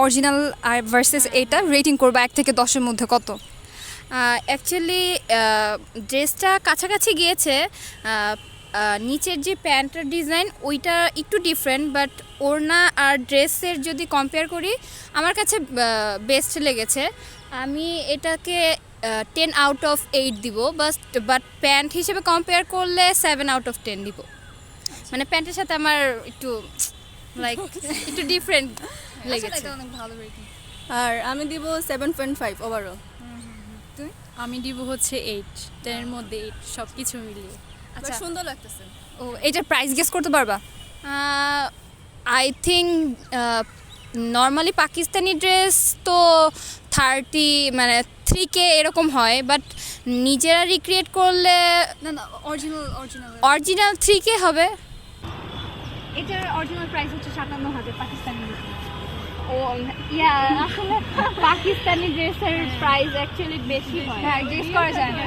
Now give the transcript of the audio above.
Original আর versus এটা rating করবা 1 থেকে 10-এর মধ্যে কত? অ্যাকচুয়ালি ড্রেসটা কাছাকাছি গিয়েছে। নিচের যে প্যান্টের ডিজাইন ওইটা একটু ডিফারেন্ট, বাট ওড়না আর ড্রেসের যদি কম্পেয়ার করি আমার কাছে বেস্ট লেগেছে। আমি এটাকে 10 আউট অফ 8 দিব, বাট প্যান্ট হিসেবে কম্পেয়ার করলে 7 আউট অফ 10 দিব। মানে প্যান্টের সাথে আমার একটু লাইক একটু ডিফারেন্ট লেগেছে। এটা অনেক ভালো রেটিং। আর আমি দিব 7.5 ওভারঅল। আমি দিব হচ্ছে 8, 10-এর মধ্যে 8 সব কিছু মিলিয়ে। আচ্ছা, সুন্দর লাগতেছে। ও এটার প্রাইস গেস করতে পারবা? I think normally Pakistani dress তো 30 মানে 3K এরকম হয়, বাট নিজেরা রিক্রিয়েট করলে না অরিজিনাল অরিজিনাল 3K হবে। এটার অরিজিনাল প্রাইস হচ্ছে 57,000 পাকিস্তানি। ও আসলে পাকিস্তানি ড্রেসের প্রাইস অ্যাকচুয়ালি বেশি হয়। হ্যাঁ, গেস করা যায় না।